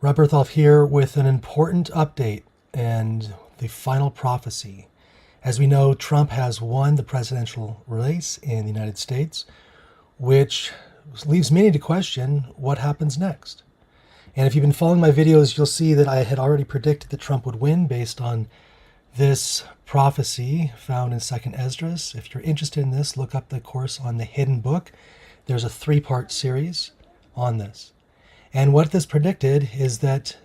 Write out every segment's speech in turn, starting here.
Bertholf here with an important update and the final prophecy. As we know, Trump has won the presidential race in the United States, which leaves many to question what happens next. And if you've been following my videos, you'll see that I had already predicted that Trump would win based on this prophecy found in 2nd Esdras. If you're interested in this, look up the course on the Hidden Book. There's a 3-part series on this. And what this predicted is that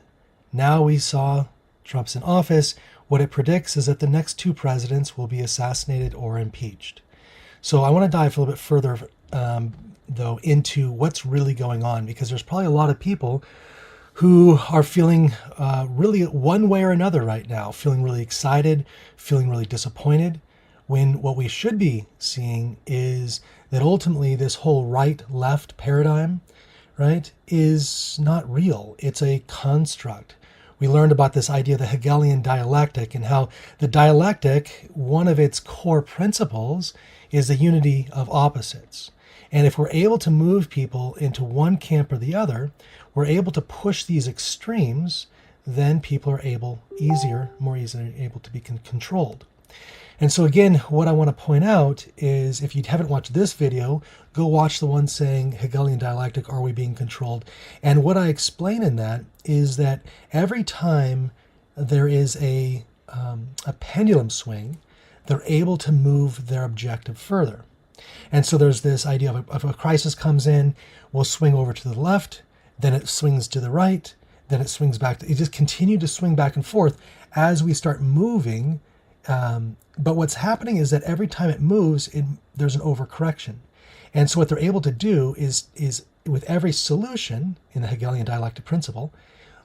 now we saw Trump's in office. What it predicts is that the next 2 presidents will be assassinated or impeached. So I want to dive a little bit further, though, into what's really going on, because there's probably a lot of people who are feeling really one way or another right now, feeling really excited, feeling really disappointed, when what we should be seeing is that ultimately this whole right-left paradigm, right, is not real. It's a construct. We learned about this idea of the Hegelian dialectic and how the dialectic, one of its core principles is the unity of opposites. And if we're able to move people into one camp or the other, we're able to push these extremes, then people are more easily able to be controlled. And so again, what I want to point out is, if you haven't watched this video, go watch the one saying Hegelian dialectic, are we being controlled? And what I explain in that is that every time there is a pendulum swing, they're able to move their objective further. And so there's this idea of a crisis comes in, we'll swing over to the left, then it swings to the right, then it swings back. It just continues to swing back and forth as we start moving. But what's happening is that every time it moves, there's an overcorrection. And so what they're able to do is with every solution in the Hegelian dialectic principle,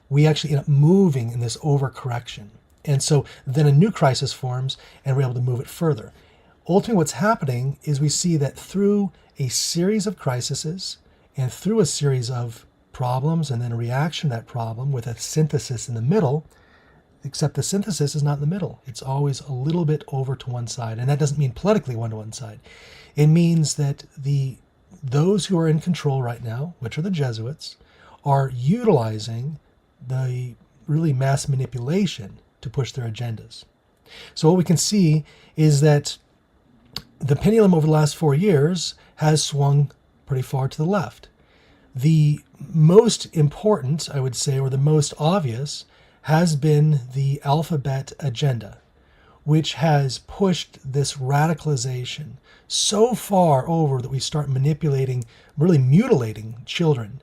we actually end up moving in this overcorrection. And so then a new crisis forms and we're able to move it further. Ultimately, what's happening is we see that through a series of crises and through a series of problems and then a reaction to that problem with a synthesis in the middle, except the synthesis is not in the middle. It's always a little bit over to one side. And that doesn't mean politically one to one side. It means that those who are in control right now, which are the Jesuits, are utilizing the really mass manipulation to push their agendas. So what we can see is that the pendulum over the last 4 years has swung pretty far to the left. The most important, I would say, or the most obvious, has been the alphabet agenda, which has pushed this radicalization so far over that we start manipulating, really mutilating children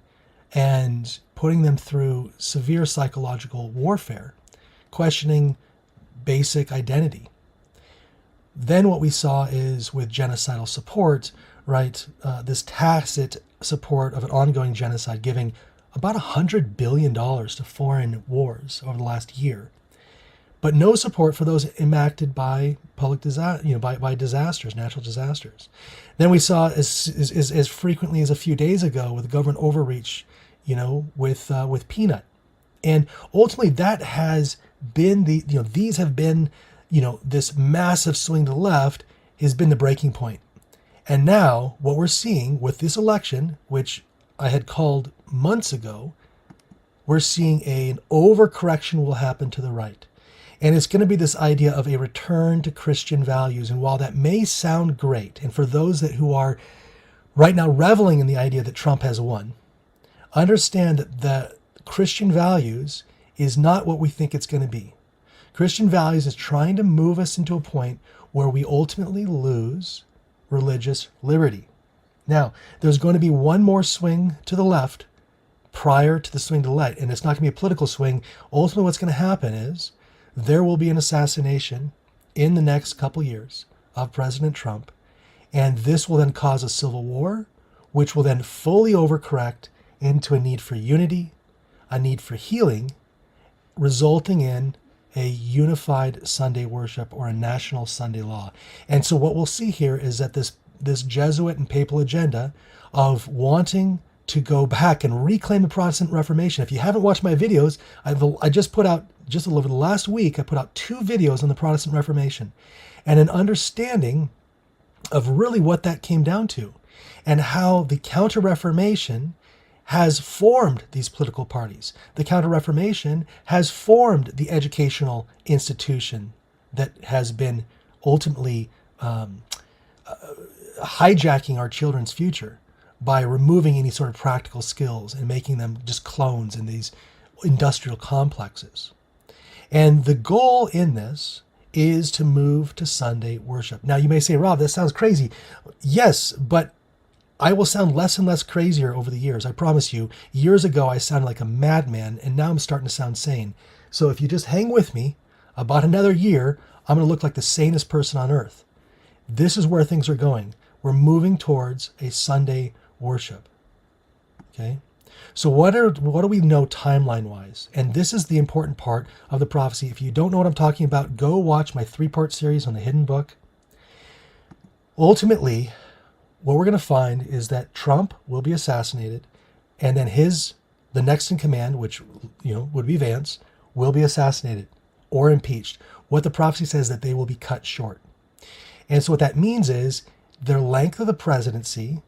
and putting them through severe psychological warfare, questioning basic identity. Then what we saw is with genocidal support, right, this tacit support of an ongoing genocide, giving about $100 billion to foreign wars over the last year, but no support for those impacted by public disaster, by disasters, natural disasters. Then we saw as frequently as a few days ago with government overreach, with peanut, and ultimately that has been these have been, this massive swing to the left has been the breaking point. And now what we're seeing with this election, which I had called months ago, we're seeing an overcorrection will happen to the right. And it's going to be this idea of a return to Christian values. And while that may sound great, and for those who are right now reveling in the idea that Trump has won, understand that the Christian values is not what we think it's going to be. Christian values is trying to move us into a point where we ultimately lose religious liberty. Now, there's going to be one more swing to the left prior to the swing to the right, and it's not going to be a political swing. Ultimately, what's going to happen is there will be an assassination in the next couple years of President Trump, and this will then cause a civil war, which will then fully overcorrect into a need for unity, a need for healing, resulting in a unified Sunday worship or a national Sunday law. And so what we'll see here is that this Jesuit and papal agenda of wanting to go back and reclaim the Protestant Reformation. If you haven't watched my videos, I just put out, just over the last week, I put out 2 videos on the Protestant Reformation and an understanding of really what that came down to and how the Counter-Reformation has formed these political parties. The Counter-Reformation has formed the educational institution that has been ultimately hijacking our children's future by removing any sort of practical skills and making them just clones in these industrial complexes. And the goal in this is to move to Sunday worship. Now you may say, Rob, that sounds crazy. Yes, but I will sound less and less crazier over the years. I promise you. Years ago, I sounded like a madman, and now I'm starting to sound sane. So if you just hang with me, about another year, I'm going to look like the sanest person on earth. This is where things are going. We're moving towards a Sunday worship. Okay? So what do we know timeline-wise? And this is the important part of the prophecy. If you don't know what I'm talking about, go watch my 3-part series on the hidden book. Ultimately, what we're going to find is that Trump will be assassinated, and then the next in command, which would be Vance, will be assassinated or impeached. What the prophecy says that they will be cut short. And so what that means is their length of the presidency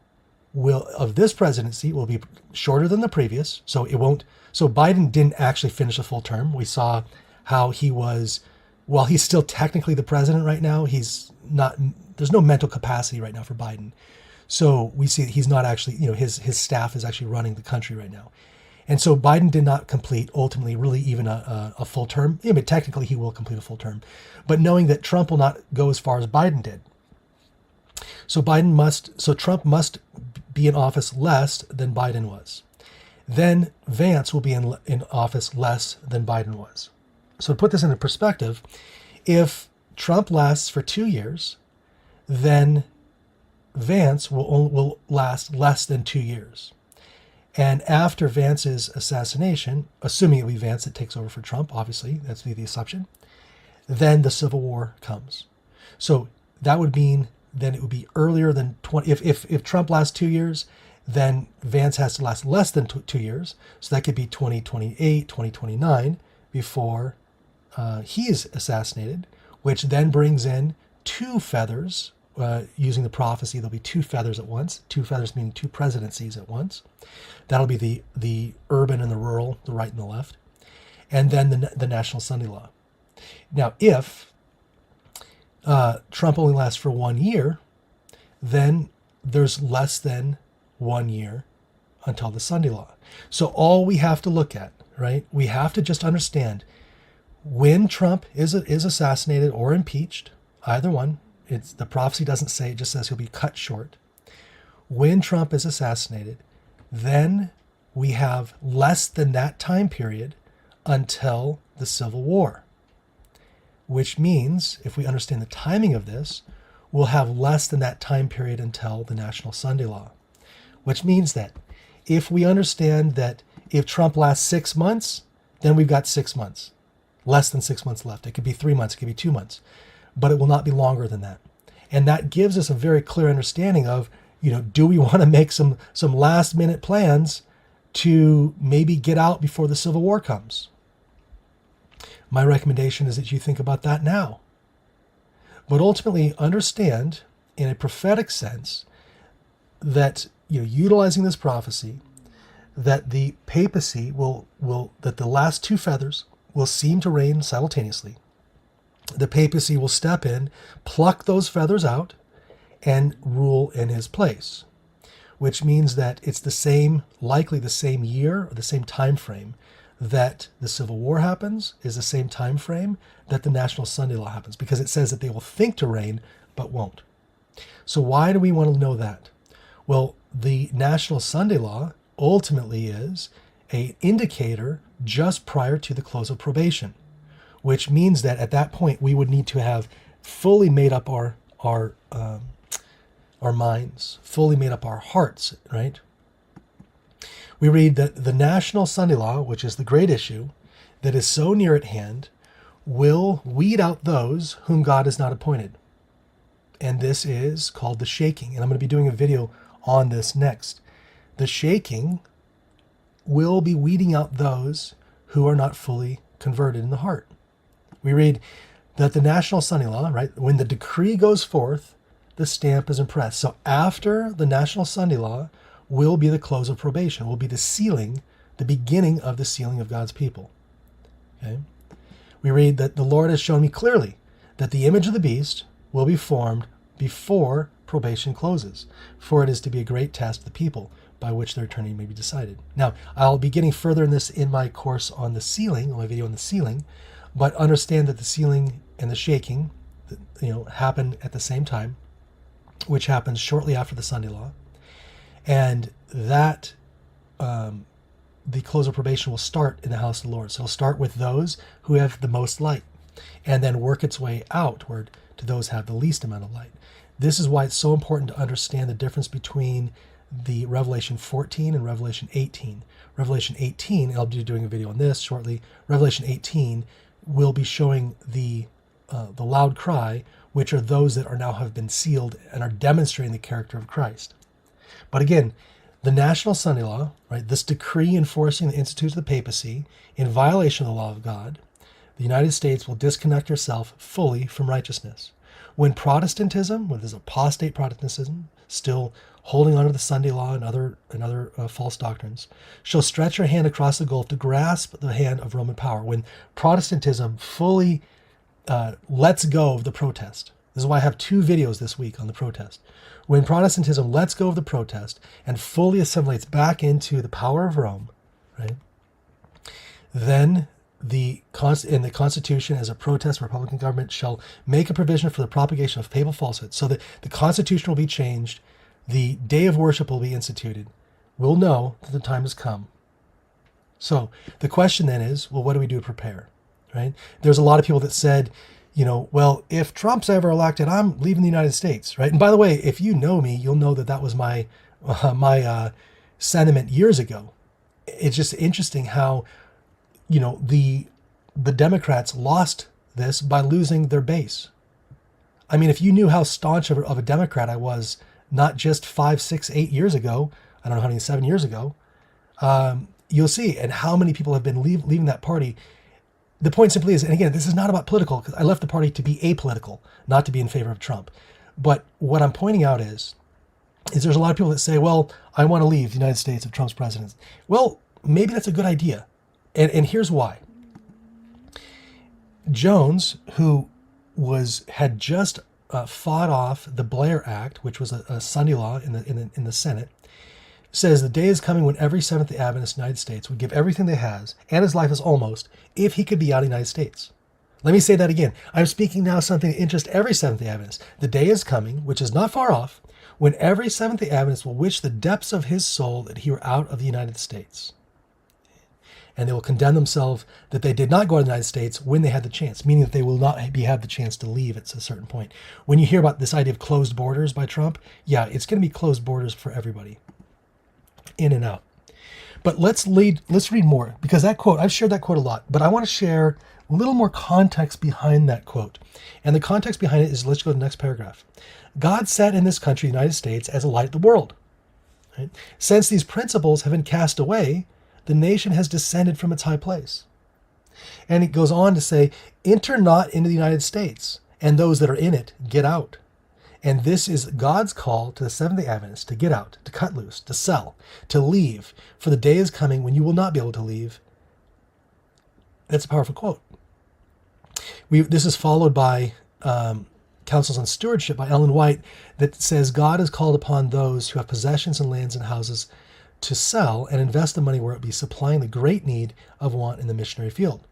this presidency will be shorter than the previous. So Biden didn't actually finish a full term. We saw how he was, while he's still technically the president right now, there's no mental capacity right now for Biden. So we see that he's not actually, his staff is actually running the country right now. And so Biden did not complete ultimately really even a full term. Yeah, but technically he will complete a full term. But knowing that Trump will not go as far as Biden did. So Trump must be in office less than Biden was. Then Vance will be in office less than Biden was. So to put this into perspective, if Trump lasts for 2 years, then Vance will last less than 2 years. And after Vance's assassination, assuming it will be Vance that takes over for Trump, obviously, that's the assumption, then the Civil War comes. So that would mean then it would be earlier than if Trump lasts 2 years, then Vance has to last less than 2 years. So that could be 2028, 2029 before he is assassinated, which then brings in 2 feathers. Using the prophecy, there'll be 2 feathers at once. 2 feathers meaning 2 presidencies at once. That'll be the urban and the rural, the right and the left. And then the National Sunday Law. Now, if Trump only lasts for 1 year, then there's less than 1 year until the Sunday Law. So all we have to look at, right? We have to just understand when Trump is assassinated or impeached, either one. The prophecy doesn't say, it just says he'll be cut short. When Trump is assassinated, then we have less than that time period until the Civil War. Which means, if we understand the timing of this, we'll have less than that time period until the National Sunday Law. Which means that if we understand that if Trump lasts 6 months, then we've got 6 months. Less than 6 months left. It could be 3 months, it could be 2 months. But it will not be longer than that. And that gives us a very clear understanding of, do we want to make some last minute plans to maybe get out before the Civil War comes? My recommendation is that you think about that now. But ultimately understand in a prophetic sense that, utilizing this prophecy, that the papacy that the last 2 feathers will seem to reign simultaneously. The papacy will step in, pluck those feathers out, and rule in his place, which means that it's likely the same year or the same time frame that the Civil War happens, is the same time frame that the National Sunday Law happens, because it says that they will think to reign but won't. So why do we want to know that? Well, the National Sunday Law ultimately is an indicator just prior to the close of probation, which means that at that point we would need to have fully made up our minds, fully made up our hearts, right? We read that the National Sunday Law, which is the great issue that is so near at hand, will weed out those whom God has not appointed. And this is called the shaking. And I'm going to be doing a video on this next. The shaking will be weeding out those who are not fully converted in the heart. We read that the National Sunday Law, right, when the decree goes forth, the stamp is impressed. So after the National Sunday Law, will be the close of probation, will be the sealing, the beginning of the sealing of God's people. Okay? We read that the Lord has shown me clearly that the image of the beast will be formed before probation closes, for it is to be a great test of the people by which their eternity may be decided. Now, I'll be getting further in this in my course on the sealing, my video on the sealing, but understand that the sealing and the shaking, happen at the same time, which happens shortly after the Sunday law, and that the close of probation will start in the house of the Lord. So it'll start with those who have the most light, and then work its way outward to those who have the least amount of light. This is why it's so important to understand the difference between the Revelation 14 and Revelation 18. Revelation 18, and I'll be doing a video on this shortly, Revelation 18 will be showing the loud cry, which are those that are now have been sealed and are demonstrating the character of Christ. But again, the national Sunday law, right, this decree enforcing the institutes of the papacy in violation of the law of God, the United States will disconnect herself fully from righteousness. When Protestantism, when there's apostate Protestantism, still holding on to the Sunday law and other false doctrines, shall stretch her hand across the gulf to grasp the hand of Roman power. When Protestantism fully lets go of the protest. This is why I have 2 videos this week on the protest. When Protestantism lets go of the protest and fully assimilates back into the power of Rome, right? Then the Constitution, as a protest Republican government, shall make a provision for the propagation of papal falsehood, so that the Constitution will be changed, the day of worship will be instituted. We'll know that the time has come. So the question then is, well, what do we do to prepare? Right? There's a lot of people that said, well, if Trump's ever elected, I'm leaving the United States, right? And by the way, if you know me, you'll know that was my sentiment years ago. It's just interesting how, the Democrats lost this by losing their base. I mean, if you knew how staunch of a Democrat I was, not just 5, 6, 8 years ago, I don't know how many, 7 years ago, you'll see, and how many people have been leaving that party. The point simply is, and again, this is not about political, because I left the party to be apolitical, not to be in favor of Trump. But what I'm pointing out is there's a lot of people that say, well, I want to leave the United States if Trump's president. Well, maybe that's a good idea. And here's why. Jones, who had just fought off the Blair Act, which was a Sunday law in the Senate, says the day is coming when every Seventh-day Adventist in the United States would give everything they has, and his life is almost, if he could be out of the United States. Let me say that again. I'm speaking now something that interests every Seventh-day Adventist. The day is coming, which is not far off, when every Seventh-day Adventist will wish the depths of his soul that he were out of the United States. And they will condemn themselves that they did not go to the United States when they had the chance, meaning that they will not have the chance to leave at a certain point. When you hear about this idea of closed borders by Trump, yeah, it's going to be closed borders for everybody. In and out. But let's read more, because that quote, I've shared that quote a lot, but I want to share a little more context behind that quote. And the context behind it is, let's go to the next paragraph. God set in this country, the United States, as a light of the world. Right? Since these principles have been cast away, the nation has descended from its high place. And it goes on to say, enter not into the United States, and those that are in it get out. And this is God's call to the Seventh-day Adventists to get out, to cut loose, to sell, to leave. For the day is coming when you will not be able to leave. That's a powerful quote. This is followed by Counsels on Stewardship by Ellen White that says God has called upon those who have possessions and lands and houses to sell and invest the money where it be supplying the great need of want in the missionary field.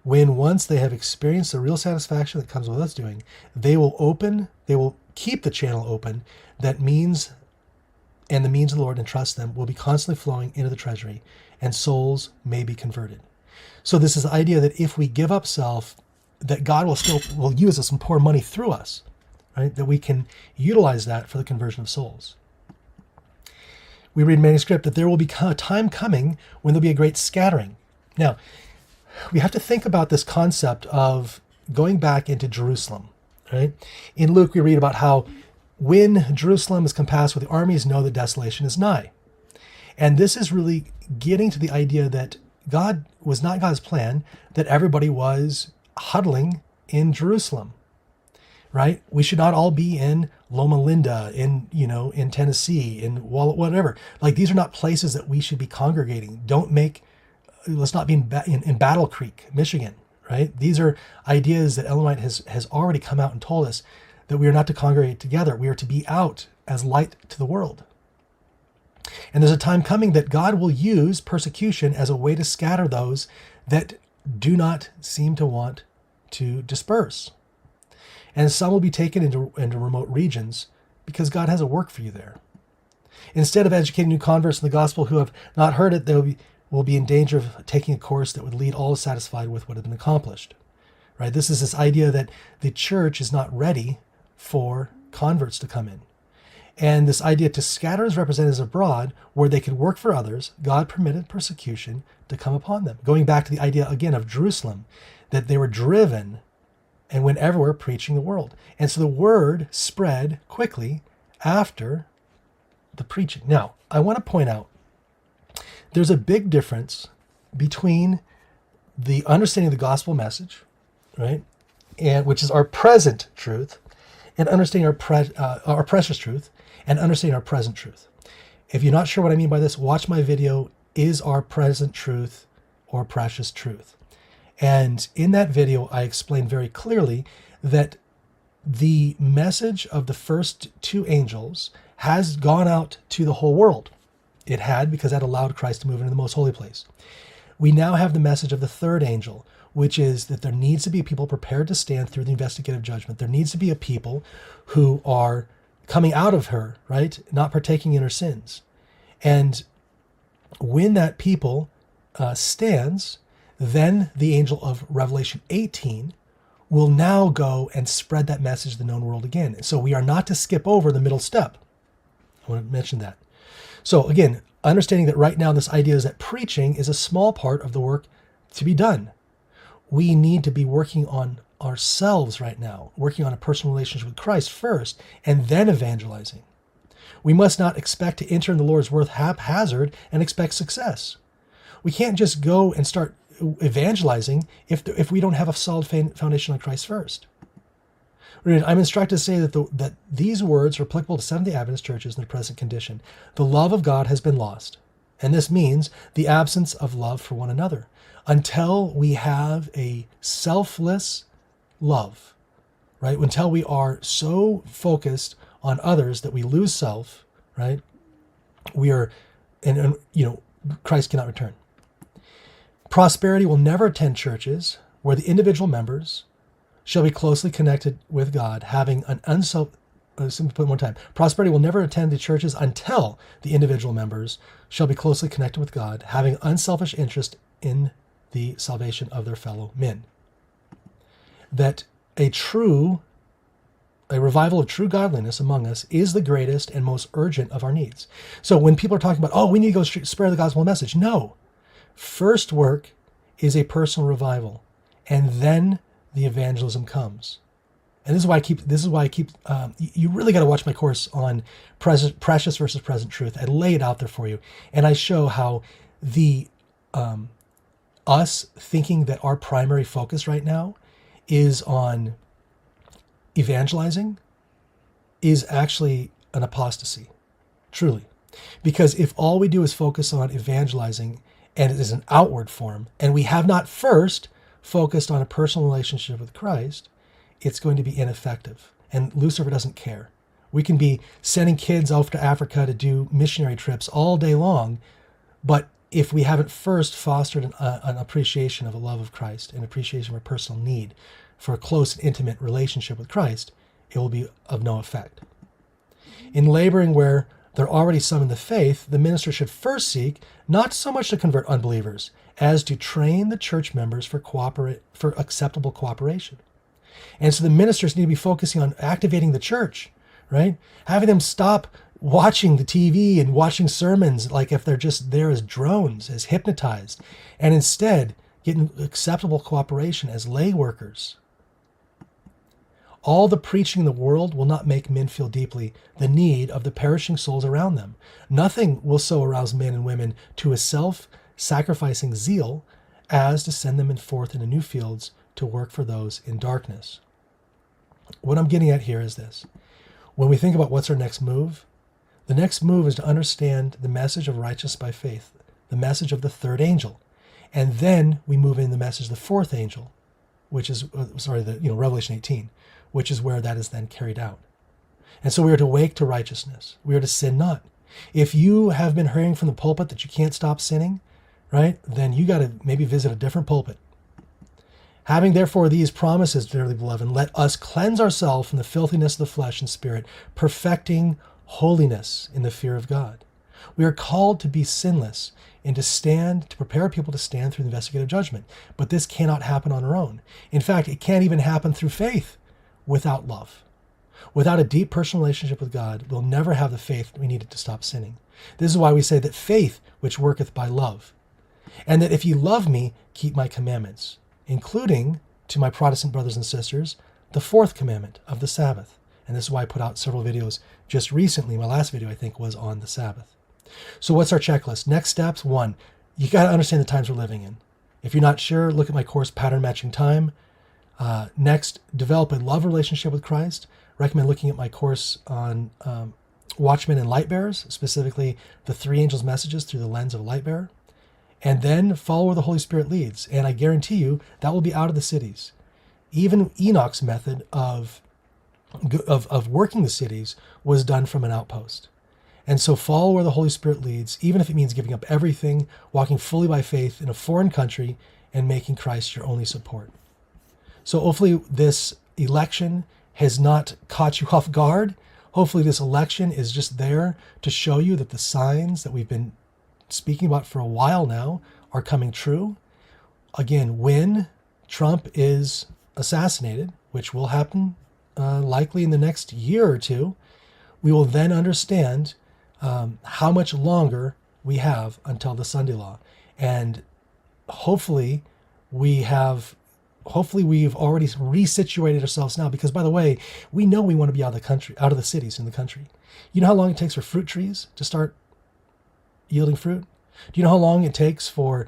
When once they have experienced the real satisfaction that comes with us doing, they will keep the channel open, the means of the Lord, and trust them will be constantly flowing into the treasury, and souls may be converted. So this is the idea that if we give up self, that God will use us and pour money through us, right? That we can utilize that for the conversion of souls. We read in manuscript that there will be a time coming when there'll be a great scattering. Now, we have to think about this concept of going back into Jerusalem, right? In Luke, we read about how when Jerusalem is compassed with the armies, know that desolation is nigh. And this is really getting to the idea that God was not God's plan that everybody was huddling in Jerusalem. right? We should not all be in Loma Linda, in Tennessee, in whatever. Like, these are not places that we should be congregating. Let's not be in Battle Creek, Michigan, right? These are ideas that Ellen White has already come out and told us that we are not to congregate together. We are to be out as light to the world. And there's a time coming that God will use persecution as a way to scatter those that do not seem to want to disperse. And some will be taken into remote regions because God has a work for you there. Instead of educating new converts in the gospel who have not heard it, they will be in danger of taking a course that would lead all satisfied with what had been accomplished. Right? This is this idea that the church is not ready for converts to come in. And this idea to scatter his representatives abroad where they could work for others, God permitted persecution to come upon them. Going back to the idea again of Jerusalem, that they were driven and went everywhere preaching the world. And so the word spread quickly after the preaching. Now, I want to point out there's a big difference between the understanding of the gospel message, right, and which is our present truth, and understanding our precious truth, and understanding our present truth. If you're not sure what I mean by this, watch my video, Is Our Present Truth or Precious Truth? And in that video, I explained very clearly that the message of the first two angels has gone out to the whole world. It had, because that allowed Christ to move into the most holy place. We now have the message of the third angel, which is that there needs to be people prepared to stand through the investigative judgment. There needs to be a people who are coming out of her, right? Not partaking in her sins. And when that people stands, then the angel of Revelation 18 will now go and spread that message to the known world again. So we are not to skip over the middle step. I want to mention that. So again, understanding that right now this idea is that preaching is a small part of the work to be done. We need to be working on ourselves right now, working on a personal relationship with Christ first, and then evangelizing. We must not expect to enter in the Lord's work haphazard and expect success. We can't just go and start evangelizing if we don't have a solid foundation on Christ first. I'm instructed to say that these words are applicable to Seventh-day Adventist churches in their present condition. The love of God has been lost, and this means the absence of love for one another. Until we have a selfless love, right? Until we are so focused on others that we lose self, right? We are, and Christ cannot return. Prosperity will never attend churches where the individual members shall be closely connected with God, having an Prosperity will never attend the churches until the individual members shall be closely connected with God, having unselfish interest in the salvation of their fellow men. That a revival of true godliness among us is the greatest and most urgent of our needs. So when people are talking about, we need to go spread the gospel message. No. First work is a personal revival, and then the evangelism comes. And this is why I keep, you really got to watch my course on precious versus present truth. I lay it out there for you. And I show how us thinking that our primary focus right now is on evangelizing is actually an apostasy, truly. Because if all we do is focus on evangelizing, and it is an outward form, and we have not first focused on a personal relationship with Christ, it's going to be ineffective. And Lucifer doesn't care. We can be sending kids off to Africa to do missionary trips all day long, but if we haven't first fostered an appreciation of a love of Christ, an appreciation of a personal need for a close and intimate relationship with Christ, it will be of no effect. In laboring where there are already some in the faith, the minister should first seek not so much to convert unbelievers as to train the church members for acceptable cooperation. And so the ministers need to be focusing on activating the church, right? Having them stop watching the TV and watching sermons like if they're just there as drones, as hypnotized, and instead getting acceptable cooperation as lay workers. All the preaching in the world will not make men feel deeply the need of the perishing souls around them. Nothing will so arouse men and women to a self-sacrificing zeal as to send them forth into new fields to work for those in darkness. what I'm getting at here is this. When we think about what's our next move, the next move is to understand the message of righteousness by faith, the message of the third angel. And then we move in the message of the fourth angel, which is, Revelation 18, which is where that is then carried out. And so we are to wake to righteousness. We are to sin not. If you have been hearing from the pulpit that you can't stop sinning, right, then you got to maybe visit a different pulpit. Having therefore these promises, dearly beloved, let us cleanse ourselves from the filthiness of the flesh and spirit, perfecting holiness in the fear of God. We are called to be sinless and to prepare people to stand through the investigative judgment. But this cannot happen on our own. In fact, it can't even happen through faith without love. Without a deep personal relationship with God, we'll never have the faith we needed to stop sinning. This is why we say that faith which worketh by love, and that if ye love me, keep my commandments, including, to my Protestant brothers and sisters, the fourth commandment of the Sabbath. And this is why I put out several videos just recently. My last video, I think, was on the Sabbath. So what's our checklist? Next steps, 1, you got to understand the times we're living in. If you're not sure, look at my course, Pattern Matching Time. Next, develop a love relationship with Christ. Recommend looking at my course on Watchmen and Lightbearers, specifically the three angels' messages through the lens of a light bearer. And then follow where the Holy Spirit leads. And I guarantee you that will be out of the cities. Even Enoch's method of working the cities was done from an outpost. And so follow where the Holy Spirit leads, even if it means giving up everything, walking fully by faith in a foreign country, and making Christ your only support. So hopefully this election has not caught you off guard. Hopefully this election is just there to show you that the signs that we've been speaking about for a while now are coming true. Again, when Trump is assassinated, which will happen likely in the next year or two, we will then understand how much longer we have until the Sunday law. And hopefully we've already resituated ourselves now, because by the way, we know we want to be out of the country, out of the cities in the country. You know how long it takes for fruit trees to start yielding fruit? Do you know how long it takes for,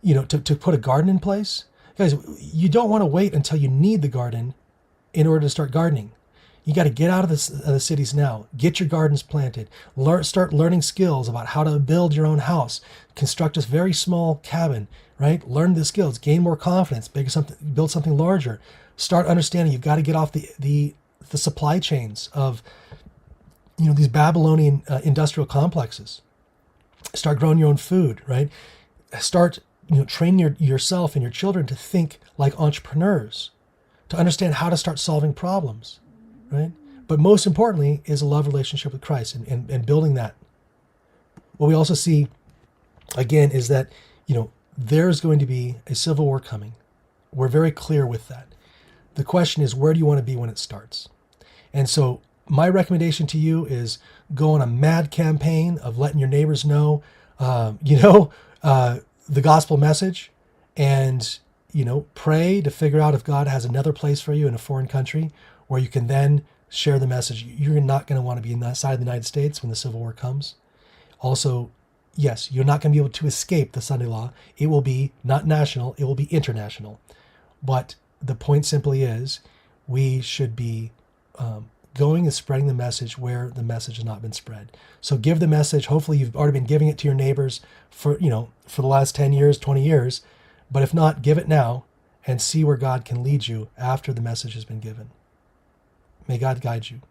to put a garden in place? Guys, you don't want to wait until you need the garden in order to start gardening. You got to get out of the cities now. Get your gardens planted. Start learning skills about how to build your own house. Construct this very small cabin, right? Learn the skills. Gain more confidence. Build something larger. Start understanding you've got to get off the supply chains of these Babylonian industrial complexes. Start growing your own food, right? Start training yourself and your children to think like entrepreneurs, to understand how to start solving problems. Right? But most importantly is a love relationship with Christ and building that. What we also see, again, is that, there's going to be a civil war coming. We're very clear with that. The question is, where do you want to be when it starts? And so my recommendation to you is go on a mad campaign of letting your neighbors know, the gospel message, and, pray to figure out if God has another place for you in a foreign country where you can then share the message. You're not going to want to be inside the United States when the Civil War comes. Also, yes, you're not going to be able to escape the Sunday law. It will be not national, it will be international. But the point simply is, we should be going and spreading the message where the message has not been spread. So give the message. Hopefully you've already been giving it to your neighbors for the last 10 years, 20 years. But if not, give it now and see where God can lead you after the message has been given. May God guide you.